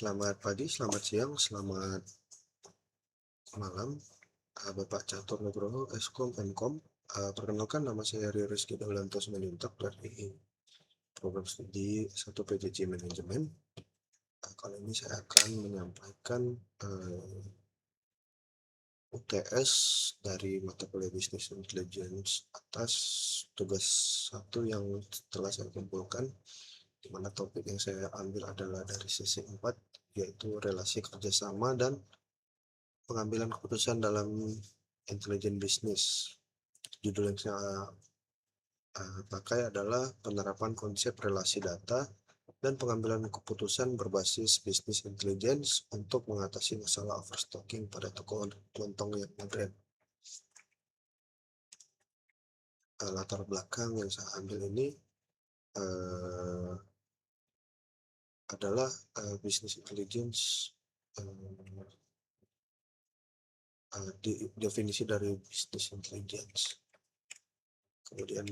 Selamat pagi, selamat siang, selamat malam, Bapak Catur Nugroho, Eskom, Enkom. Perkenalkan nama saya Rizky Daulanto Simanjuntak dari program studi 1 PJJ Manajemen. Kali ini saya akan menyampaikan UTS dari mata kuliah Business Intelligence atas tugas 1 yang telah saya kumpulkan, di mana topik yang saya ambil adalah dari sesi 4, yaitu relasi kerjasama dan pengambilan keputusan dalam intelijen bisnis. Judul yang saya pakai adalah penerapan konsep relasi data dan pengambilan keputusan berbasis bisnis intelligence untuk mengatasi masalah overstocking pada toko kelontong yang modern. Latar belakang yang saya ambil ini adalah bisnis intelligence, definisi dari bisnis intelligence. Kemudian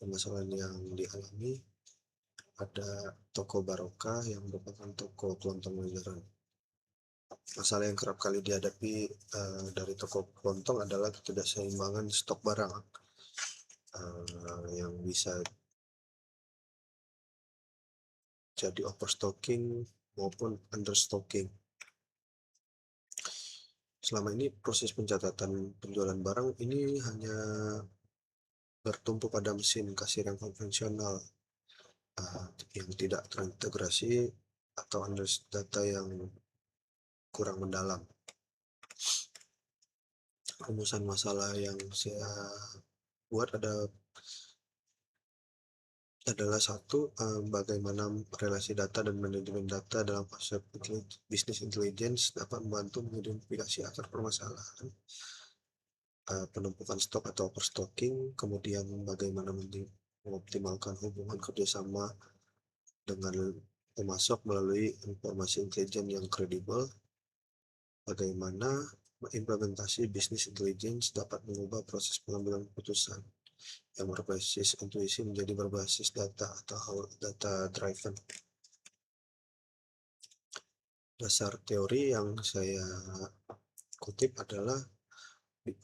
permasalahan yang dialami, ada toko Barokah yang merupakan toko kelontong modern. Masalah yang kerap kali dihadapi dari toko kelontong adalah ketidakseimbangan stok barang yang bisa jadi overstocking maupun understocking. Selama ini proses pencatatan penjualan barang ini hanya bertumpu pada mesin kasir yang konvensional yang tidak terintegrasi atau analis data yang kurang mendalam. Rumusan masalah yang saya buat adalah satu, bagaimana relasi data dan manajemen data dalam konsep bisnis intelligence dapat membantu mengidentifikasi akar permasalahan, penumpukan stok atau overstocking, kemudian bagaimana mengoptimalkan hubungan kerjasama dengan pemasok melalui informasi intelijen yang kredibel, bagaimana implementasi bisnis intelligence dapat mengubah proses pengambilan keputusan yang berbasis intuisi menjadi berbasis data atau data driven. Dasar teori yang saya kutip adalah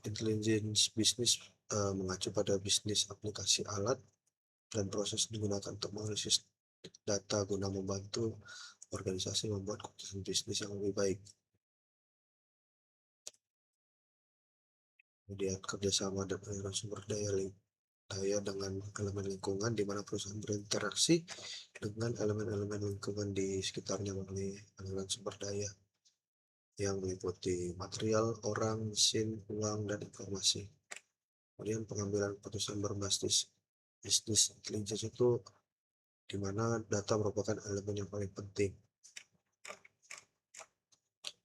intelligence bisnis mengacu pada bisnis aplikasi alat dan proses digunakan untuk menganalisis data guna membantu organisasi membuat keputusan bisnis yang lebih baik. Kemudian kerjasama dan aliran sumber daya dengan elemen lingkungan, di mana perusahaan berinteraksi dengan elemen-elemen lingkungan di sekitarnya melalui aliran sumber daya yang meliputi material, orang, mesin, uang, dan informasi. Kemudian pengambilan keputusan berbasis bisnis intelligence itu di mana data merupakan elemen yang paling penting.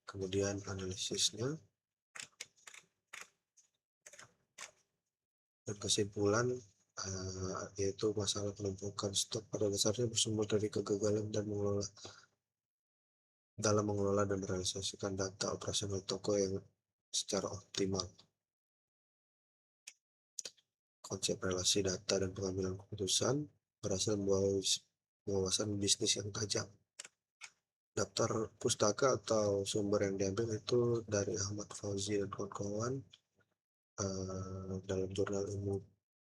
Kemudian analisisnya dan kesimpulan yaitu masalah penumpukan stok pada dasarnya bersumber dari kegagalan dalam mengelola dan merealisasikan data operasional toko yang secara optimal. Konsep relasi data dan pengambilan keputusan berhasil membawa wawasan bisnis yang tajam. Daftar pustaka atau sumber yang diambil itu dari Ahmad Fauzi dan kawan-kawan dalam jurnal ilmu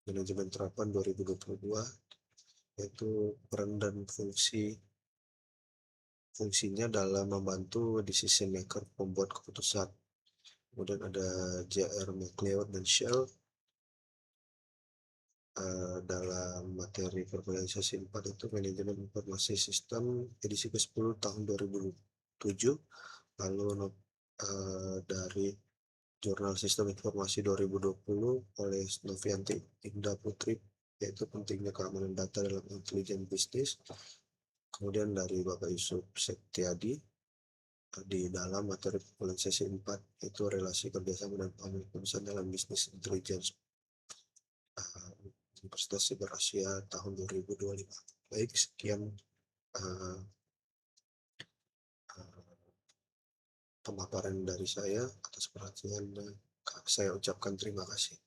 manajemen terapan 2022, yaitu peran dan fungsinya dalam membantu decision maker membuat keputusan. Kemudian ada J.R. McLeod dan Shell dalam materi formalisasi 4 itu manajemen informasi sistem edisi ke-10 tahun 2007, lalu dari jurnal sistem informasi 2020 oleh Novianti Indah Putri, yaitu pentingnya keamanan data dalam intelijen bisnis. Kemudian dari Bapak Yusuf Septiadi di dalam materi formalisasi 4 itu relasi kerjasama dan pengambilan keputusan dalam bisnis intelligence Universitas Siber Asia tahun 2025. Baik, sekian pemaparan dari saya. Atas perhatiannya saya ucapkan terima kasih.